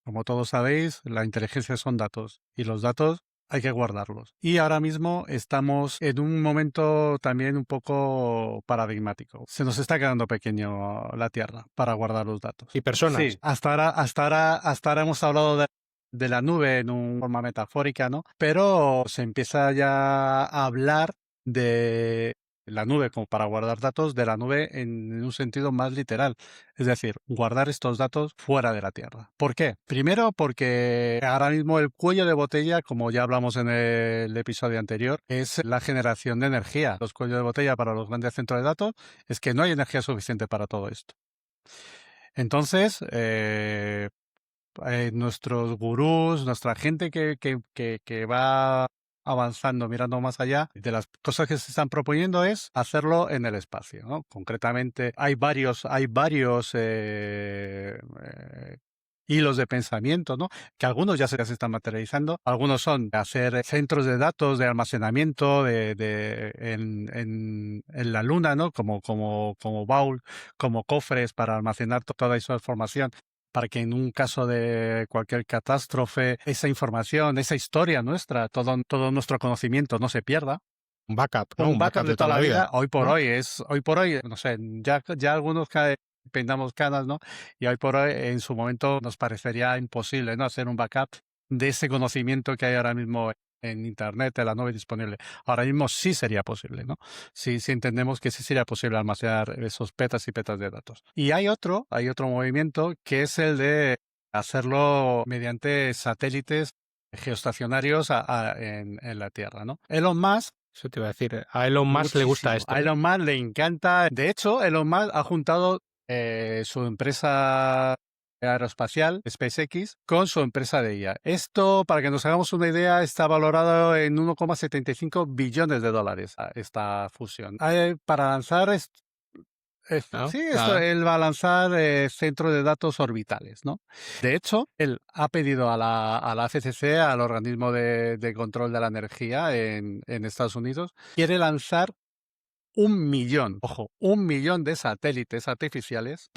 Como todos sabéis, la inteligencia son datos y los datos hay que guardarlos. Y ahora mismo estamos en un momento también un poco paradigmático. Se nos está quedando pequeño la Tierra para guardar los datos. Y personas. Sí, hasta ahora hemos hablado de la nube en una forma metafórica, ¿no? Pero se empieza ya a hablar de la nube como para guardar datos, de la nube en un sentido más literal. Es decir, guardar estos datos fuera de la Tierra. ¿Por qué? Primero porque ahora mismo el cuello de botella, como ya hablamos en el episodio anterior, es la generación de energía. Los cuellos de botella para los grandes centros de datos es que no hay energía suficiente para todo esto. Entonces, nuestros gurús, nuestra gente que va avanzando, mirando más allá, de las cosas que se están proponiendo es hacerlo en el espacio, ¿no? Concretamente, hay varios hilos de pensamiento, ¿no? Que algunos ya se están materializando. Algunos son hacer centros de datos, de almacenamiento, en la luna, ¿no? Como baúl, como cofres para almacenar toda esa información, para que en un caso de cualquier catástrofe, esa información, esa historia nuestra, todo nuestro conocimiento no se pierda. Un backup, ¿no? Un backup de toda la vida, hoy por ¿no? hoy, no sé, ya algunos peinamos canas, ¿no? Y hoy por hoy, en su momento, nos parecería imposible, ¿no? Hacer un backup de ese conocimiento que hay ahora mismo en Internet, en la nube disponible. Ahora mismo sí sería posible, ¿no? Sí entendemos que sí sería posible almacenar esos petas y petas de datos. Y hay otro movimiento que es el de hacerlo mediante satélites geoestacionarios en la Tierra, ¿no? Elon Musk. Eso te iba a decir, a Elon Musk le gusta esto. A Elon Musk le encanta. De hecho, Elon Musk ha juntado su empresa aeroespacial, SpaceX, con su empresa de IA. Esto, para que nos hagamos una idea, está valorado en 1,75 billones de dólares esta fusión. Para lanzar ¿No? sí, Nada. él va a lanzar centros de datos orbitales, ¿no? De hecho, él ha pedido a la FCC, al organismo de control de la energía en Estados Unidos, quiere lanzar 1 millón, ojo, 1 millón de satélites artificiales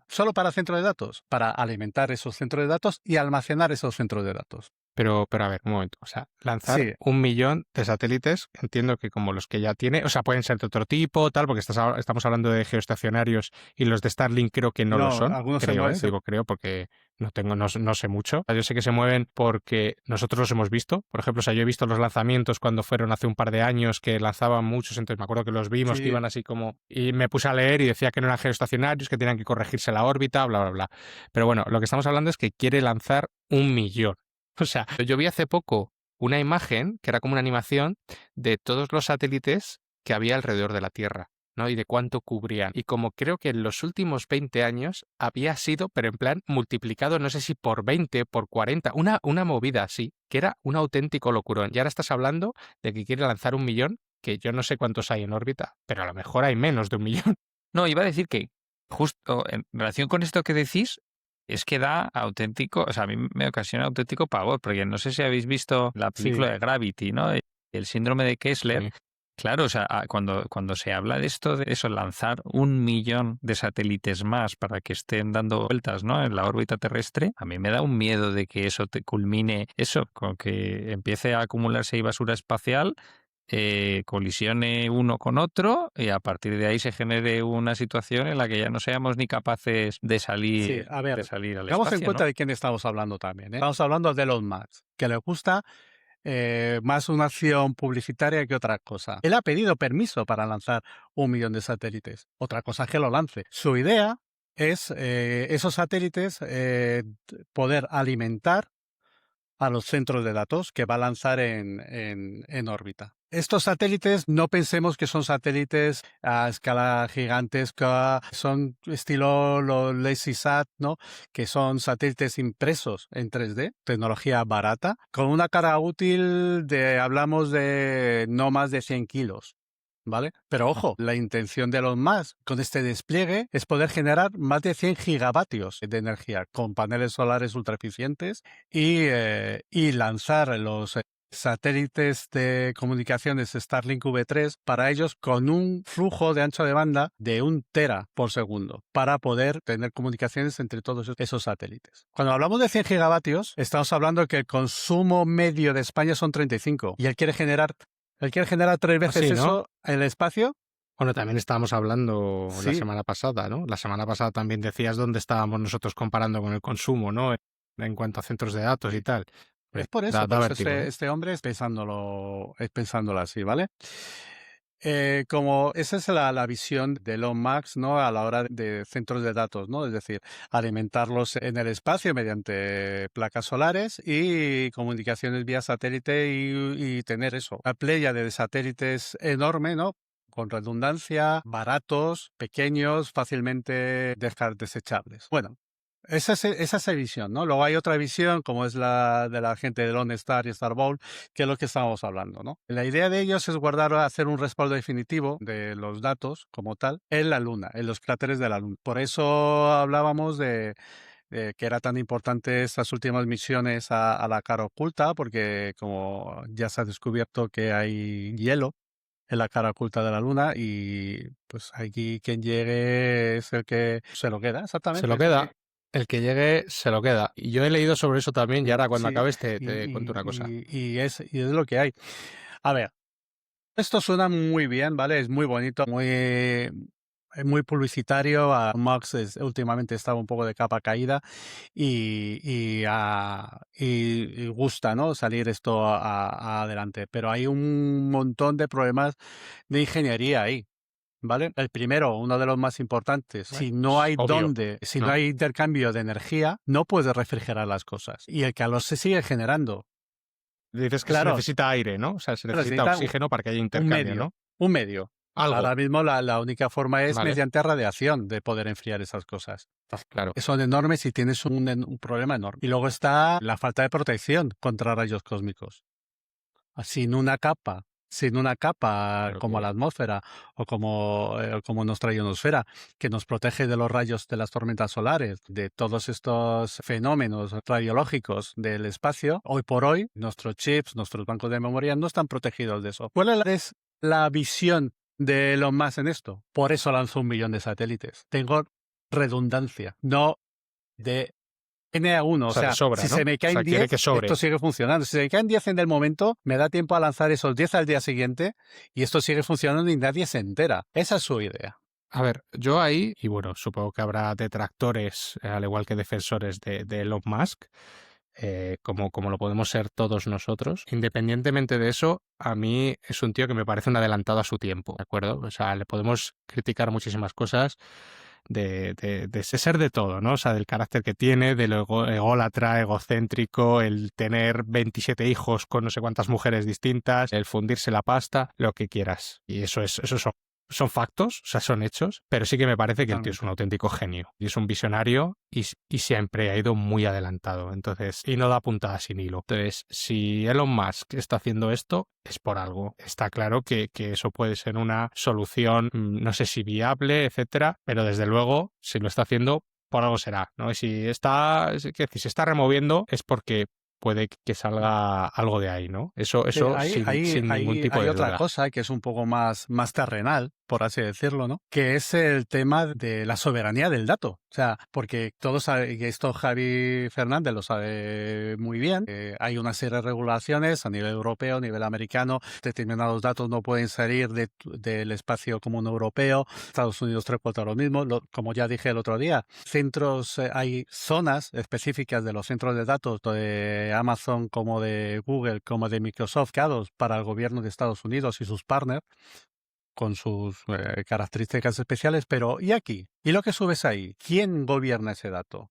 solo para centros de datos, para alimentar esos centros de datos y almacenar esos centros de datos. Pero a ver, un momento. O sea, lanzar Sí. 1 millón de satélites, entiendo que como los que ya tiene, o sea, pueden ser de otro tipo, tal, porque estamos hablando de geoestacionarios y los de Starlink creo que no lo son. Algunos Creo, se digo creo porque no sé mucho. Yo sé que se mueven porque nosotros los hemos visto. Por ejemplo, o sea, yo he visto los lanzamientos cuando fueron hace un par de años que lanzaban muchos, entonces me acuerdo que los vimos, Sí. que iban así como... Y me puse a leer y decía que no eran geoestacionarios, que tenían que corregirse la órbita, bla, bla, bla. Pero bueno, lo que estamos hablando es que quiere lanzar 1 millón. O sea, yo vi hace poco una imagen que era como una animación de todos los satélites que había alrededor de la Tierra, ¿no? Y de cuánto cubrían. Y como creo que en los últimos 20 años había sido, pero en plan multiplicado, no sé si por 20, por 40, una movida así, que era un auténtico locurón. Y ahora estás hablando de que quiere lanzar 1 millón, que yo no sé cuántos hay en órbita, pero a lo mejor hay menos de 1 millón. No, iba a decir que justo en relación con esto que decís, es que da auténtico, o sea, a mí me ocasiona auténtico pavor, porque no sé si habéis visto la película de Gravity, ¿no? El síndrome de Kessler. Sí. Claro, o sea, cuando se habla de esto, lanzar 1 millón de satélites más para que estén dando vueltas, ¿no?, en la órbita terrestre, a mí me da un miedo de que eso te culmine, con que empiece a acumularse ahí basura espacial, colisione uno con otro y a partir de ahí se genere una situación en la que ya no seamos ni capaces de salir, Sí, a ver, al tengamos espacio, en cuenta ¿no? de quién estamos hablando también, ¿eh? Estamos hablando de Elon Musk, que le gusta más una acción publicitaria que otra cosa. Él ha pedido permiso para lanzar 1 millón de satélites. Otra cosa es que lo lance. Su idea es esos satélites poder alimentar a los centros de datos que va a lanzar en órbita. Estos satélites no pensemos que son satélites a escala gigantesca, son estilo los LazySat, ¿no? Que son satélites impresos en 3D, tecnología barata, con una carga útil hablamos de no más de 100 kilos. ¿Vale? Pero ojo, la intención de Elon Musk con este despliegue es poder generar más de 100 gigavatios de energía con paneles solares ultra eficientes y lanzar los satélites de comunicaciones Starlink V3 para ellos con un flujo de ancho de banda de 1 tera por segundo para poder tener comunicaciones entre todos esos satélites. Cuando hablamos de 100 gigavatios, estamos hablando que el consumo medio de España son 35 y él quiere generar 3 veces Así, ¿no? eso en el espacio. Bueno, también estábamos hablando la Sí, semana pasada, ¿no? La semana pasada también decías dónde estábamos nosotros comparando con el consumo, ¿no? En cuanto a centros de datos y tal. es Hombre, por da eso vértigo, ¿eh? este hombre es pensándolo así, ¿vale? Como esa es la visión de Elon Musk, ¿no? A la hora de centros de datos, ¿no? Es decir, alimentarlos en el espacio mediante placas solares y comunicaciones vía satélite y tener eso, una playa de satélites enorme, ¿no? Con redundancia, baratos, pequeños, fácilmente desechables. Bueno, esa es la visión, ¿no? Luego hay otra visión, como es la de la gente de Lone Star y Star Bowl, que es lo que estábamos hablando, ¿no? La idea de ellos es hacer un respaldo definitivo de los datos como tal en la Luna, en los cráteres de la Luna. Por eso hablábamos de que era tan importante estas últimas misiones a la cara oculta, porque como ya se ha descubierto que hay hielo en la cara oculta de la Luna y pues aquí quien llegue es el que se lo queda, Se exactamente. lo Es el queda. que, El que llegue se lo queda. Y yo he leído sobre eso también y ahora cuando sí, acabes te cuento una cosa. y es lo que hay. A ver, esto suena muy bien, ¿vale? Es muy bonito, muy publicitario. A Max últimamente estaba un poco de capa caída y gusta, ¿no? Salir esto adelante. Pero hay un montón de problemas de ingeniería ahí. ¿Vale? El primero, uno de los más importantes, Bueno, si no hay obvio, si no ¿no? hay intercambio de energía, no puedes refrigerar las cosas. Y el calor se sigue generando. Dices que se Claro, necesita aire, ¿no? O sea, se pero se necesita necesita oxígeno para que haya intercambio, ¿no? un medio. Algo, Ahora mismo la única forma es ¿vale? mediante radiación de poder enfriar esas cosas. Claro. Son enormes y tienes un problema enorme. Y luego está la falta de protección contra rayos cósmicos. Sin una capa Claro como la que... atmósfera o como nuestra ionosfera, que nos protege de los rayos de las tormentas solares, de todos estos fenómenos radiológicos del espacio, hoy por hoy nuestros chips, nuestros bancos de memoria no están protegidos de eso. ¿Cuál es la visión de Elon Musk en esto? Por eso lanzó 1 millón de satélites. Tengo redundancia, no de N a 1, O o sea, de sea, sobra, si ¿no? se me O sea, caen quiere 10, que sobre. esto sigue funcionando. Si se me caen 10 en el momento, me da tiempo a lanzar esos 10 al día siguiente y esto sigue funcionando y nadie se entera. Esa es su idea. A ver, yo ahí, y bueno, supongo que habrá detractores, al igual que defensores de Elon Musk, como lo podemos ser todos nosotros. Independientemente de eso, a mí es un tío que me parece un adelantado a su tiempo, ¿de acuerdo? O sea, le podemos criticar muchísimas cosas de ser de todo, ¿no? O sea, del carácter que tiene, del ególatra, egocéntrico, el tener 27 hijos con no sé cuántas mujeres distintas, el fundirse la pasta, lo que quieras. Y eso son factos, o sea, son hechos, pero sí que me parece que el tío es un auténtico genio y es un visionario y siempre ha ido muy adelantado. Entonces, y no da puntada sin hilo. Entonces, si Elon Musk está haciendo esto, es por algo. Está claro que eso puede ser una solución, no sé si viable, etcétera, pero desde luego, si lo está haciendo, por algo será, ¿no? Y si se está removiendo, es porque puede que salga algo de ahí, ¿no? Eso sin ningún tipo hay de otra duda. cosa que es un poco más terrenal, por así decirlo, ¿no? Que es el tema de la soberanía del dato. O sea, porque todos saben que esto Javi Fernández lo sabe muy bien. Hay una serie de regulaciones a nivel europeo, a nivel americano. Determinados datos no pueden salir del espacio común europeo. Estados Unidos 3/4 lo mismo. Como ya dije el otro día, hay zonas específicas de los centros de datos de Amazon, como de Google, como de Microsoft, para el gobierno de Estados Unidos y sus partners, con sus características especiales, pero ¿y aquí? ¿Y lo que subes ahí? ¿Quién gobierna ese dato?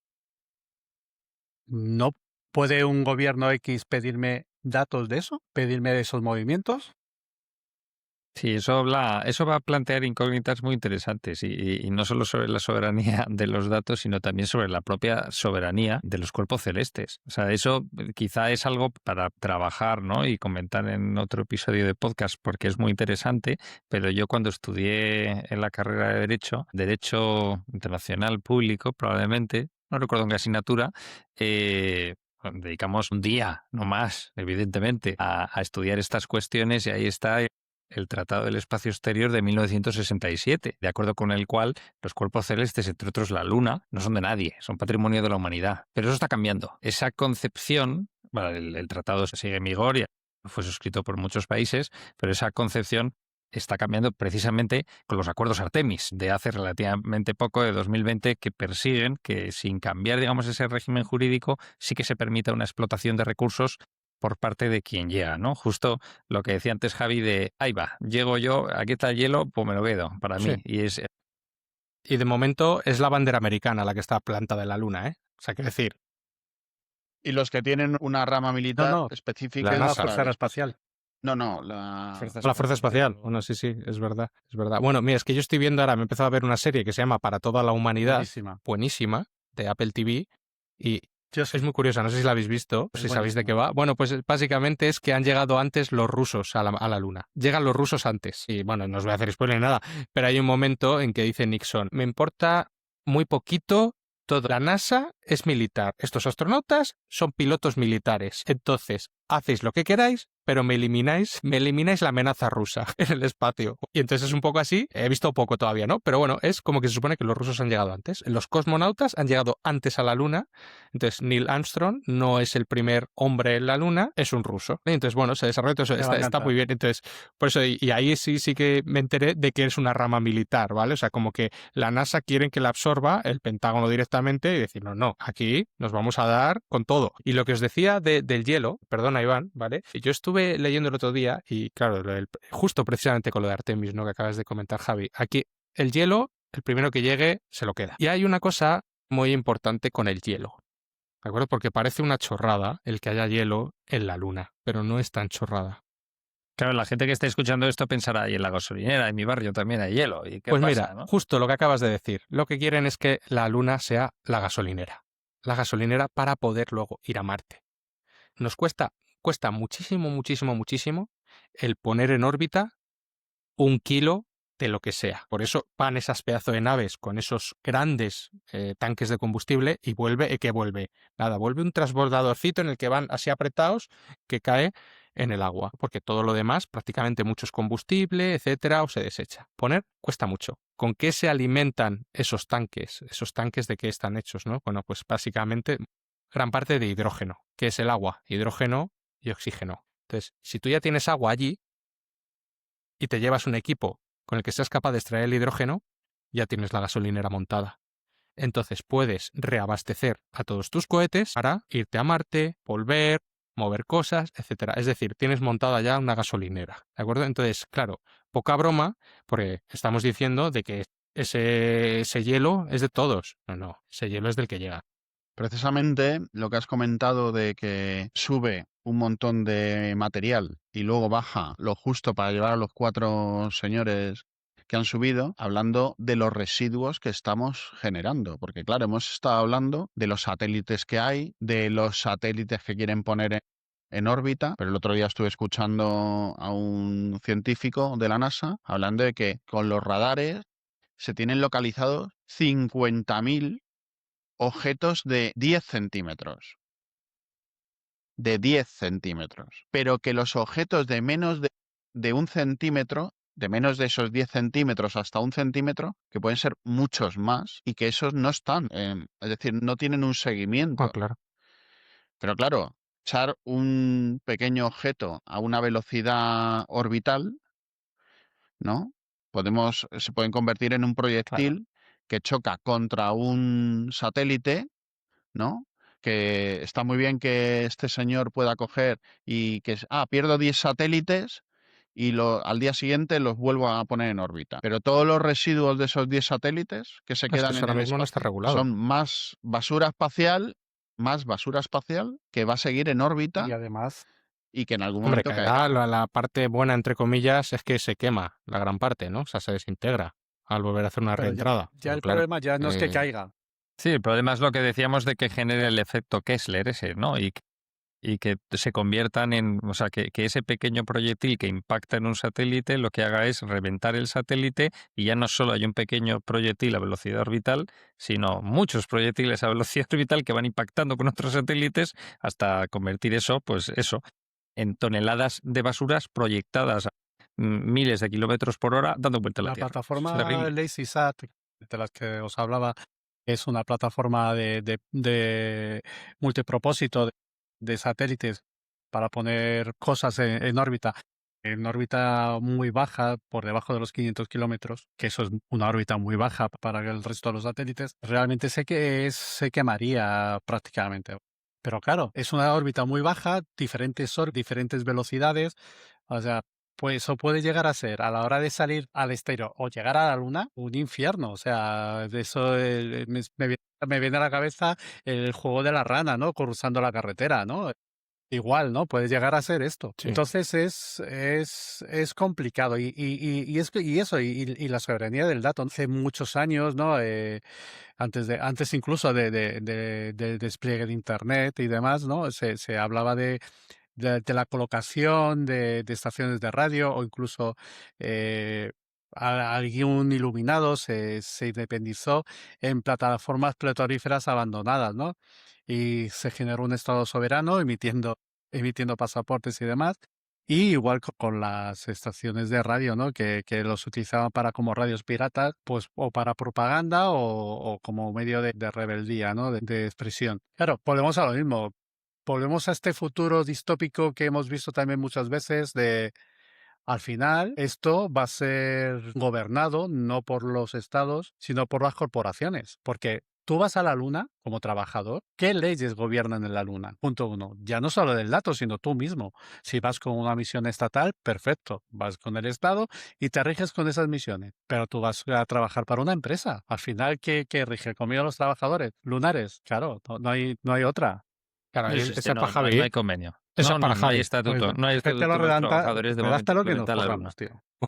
¿No puede un gobierno X pedirme datos de eso? ¿Pedirme esos movimientos? Sí, eso va a plantear incógnitas muy interesantes y no solo sobre la soberanía de los datos, sino también sobre la propia soberanía de los cuerpos celestes. O sea, eso quizá es algo para trabajar, ¿no? Y comentar en otro episodio de podcast porque es muy interesante, pero yo cuando estudié en la carrera de Derecho Internacional Público, probablemente, no recuerdo en qué asignatura, dedicamos un día, no más, evidentemente, a estudiar estas cuestiones, y ahí está el Tratado del Espacio Exterior de 1967, de acuerdo con el cual los cuerpos celestes, entre otros la Luna, no son de nadie, son patrimonio de la humanidad. Pero eso está cambiando. Esa concepción, bueno, el tratado sigue en vigor y fue suscrito por muchos países, pero esa concepción está cambiando precisamente con los acuerdos Artemis de hace relativamente poco, de 2020, que persiguen que, sin cambiar, digamos, ese régimen jurídico, sí que se permita una explotación de recursos por parte de quien llega, ¿no? Justo lo que decía antes Javi de, ahí va, llego yo, aquí está el hielo, pues me lo quedo para mí. Sí. Y de momento es la bandera americana la que está plantada en la Luna, ¿eh? O sea, quiero decir... Y los que tienen una rama militar No, específica la es la NASA. Fuerza Aeroespacial. No, la La Fuerza Espacial. Bueno, sí, es verdad. Bueno, mira, es que yo estoy viendo ahora, me he empezado a ver una serie que se llama Para toda la humanidad, buenísima, de Apple TV, y es muy curiosa, no sé si la habéis visto, si sabéis de qué va. Bueno, pues básicamente es que han llegado antes los rusos a la Luna. Llegan los rusos antes. Y bueno, no os voy a hacer spoiler ni nada, pero hay un momento en que dice Nixon, me importa muy poquito todo. La NASA es militar. Estos astronautas son pilotos militares. Entonces, hacéis lo que queráis, pero me elimináis la amenaza rusa en el espacio. Y entonces es un poco así. He visto poco todavía, ¿no? Pero bueno, es como que se supone que los rusos han llegado antes. Los cosmonautas han llegado antes a la Luna. Entonces, Neil Armstrong no es el primer hombre en la Luna, es un ruso. Y entonces, bueno, se desarrolla todo eso. Está muy bien. Entonces, por eso, y ahí sí que me enteré de que es una rama militar, ¿vale? O sea, como que la NASA quiere que la absorba el Pentágono directamente y decir, no, aquí nos vamos a dar con todo. Y lo que os decía del hielo, perdona Iván, ¿vale? Yo estuve leyendo el otro día y claro, justo precisamente con lo de Artemis, ¿no? Que acabas de comentar, Javi. Aquí el hielo, el primero que llegue, se lo queda. Y hay una cosa muy importante con el hielo, ¿de acuerdo? Porque parece una chorrada el que haya hielo en la Luna, pero no es tan chorrada. claro, la gente que está escuchando esto pensará, y en la gasolinera, en mi barrio también hay hielo. ¿Y qué pues pasa, mira, no? justo lo que acabas de decir. Lo que quieren es que la Luna sea la gasolinera. La gasolinera para poder luego ir a Marte. Nos cuesta muchísimo el poner en órbita 1 kilo de lo que sea. Por eso van esas pedazos de naves con esos grandes tanques de combustible y vuelve un transbordadorcito en el que van así apretados que cae en el agua, porque todo lo demás, prácticamente mucho es combustible, etcétera, o se desecha. Poner cuesta mucho. ¿Con qué se alimentan esos tanques? ¿Esos tanques de qué están hechos, no? Bueno, pues básicamente gran parte de hidrógeno, que es el agua, hidrógeno y oxígeno. Entonces, si tú ya tienes agua allí y te llevas un equipo con el que seas capaz de extraer el hidrógeno, ya tienes la gasolinera montada. Entonces puedes reabastecer a todos tus cohetes para irte a Marte, volver, mover cosas, etcétera. Es decir, tienes montada ya una gasolinera, ¿de acuerdo? Entonces, claro, poca broma, porque estamos diciendo de que ese hielo es de todos. No, ese hielo es del que llega. Precisamente lo que has comentado de que sube un montón de material y luego baja lo justo para llevar a los 4 señores que han subido, hablando de los residuos que estamos generando. Porque claro, hemos estado hablando de los satélites que hay, de los satélites que quieren poner en órbita, pero el otro día estuve escuchando a un científico de la NASA hablando de que con los radares se tienen localizados 50.000 objetos de 10 centímetros. De 10 centímetros. Pero que los objetos de menos de 1 centímetro, de menos de esos 10 centímetros hasta 1 centímetro, que pueden ser muchos más, y que esos no están, es decir, no tienen un seguimiento. Claro. Pero claro, echar un pequeño objeto a una velocidad orbital, ¿no? Se pueden convertir en un proyectil que choca contra un satélite, ¿no? Que está muy bien que este señor pueda coger y que, pierdo 10 satélites y al día siguiente los vuelvo a poner en órbita. Pero todos los residuos de esos 10 satélites que se quedan en ahora el mismo no está espacio regulado. son más basura espacial que va a seguir en órbita Y además, y que en algún Hombre, momento caerá. la parte buena, entre comillas, es que se quema la gran parte, ¿no? O sea, se desintegra al volver a hacer una pero reentrada. ya Pero el claro, problema ya no es que caiga. Sí, el problema es lo que decíamos de que genere el efecto Kessler ese, ¿no? Y y que se conviertan en, o sea, que ese pequeño proyectil que impacta en un satélite lo que haga es reventar el satélite y ya no solo hay un pequeño proyectil a velocidad orbital, sino muchos proyectiles a velocidad orbital que van impactando con otros satélites hasta convertir eso, pues eso, en toneladas de basuras proyectadas a miles de kilómetros por hora dando vuelta a la La Tierra. Es plataforma terrible. LazySat, de las que os hablaba, es una plataforma de multipropósito de satélites para poner cosas en órbita muy baja, por debajo de los 500 kilómetros, que eso es una órbita muy baja para el resto de los satélites. Realmente se quemaría prácticamente. Pero claro, es una órbita muy baja, diferentes velocidades. O sea, pues eso puede llegar a ser, a la hora de salir al exterior o llegar a la Luna, un infierno. O sea, de eso me viene a la cabeza el juego de la rana, ¿no? Cruzando la carretera, ¿no? Igual, ¿no? Puede llegar a ser esto. Sí. Entonces es complicado. Y la soberanía del dato. Hace muchos años, ¿no? Antes incluso del despliegue de Internet y demás, ¿no? Se hablaba de la colocación de estaciones de radio o incluso algún iluminado se independizó en plataformas petrolíferas abandonadas, ¿no? Y se generó un estado soberano emitiendo pasaportes y demás. Y igual con las estaciones de radio, ¿no? Que los utilizaban para como radios piratas, pues o para propaganda o como medio de rebeldía, ¿no? De expresión. Claro, volvemos a lo mismo. Volvemos a este futuro distópico que hemos visto también muchas veces al final, esto va a ser gobernado no por los estados, sino por las corporaciones. Porque tú vas a la Luna como trabajador, ¿qué leyes gobiernan en la Luna? Punto uno. Ya no solo del dato, sino tú mismo. Si vas con una misión estatal, perfecto. Vas con el Estado y te riges con esas misiones. Pero tú vas a trabajar para una empresa. Al final, ¿qué rige? ¿Conmigo los trabajadores? Lunares. Claro, no hay otra. Claro, Es esa este, es para no Javi, hay convenio. Esa es para No hay Javi. estatuto. Pues No hay gente estatuto lo de los redacta, trabajadores de momento redacta lo que nos implementa la Luna. forramos, tío.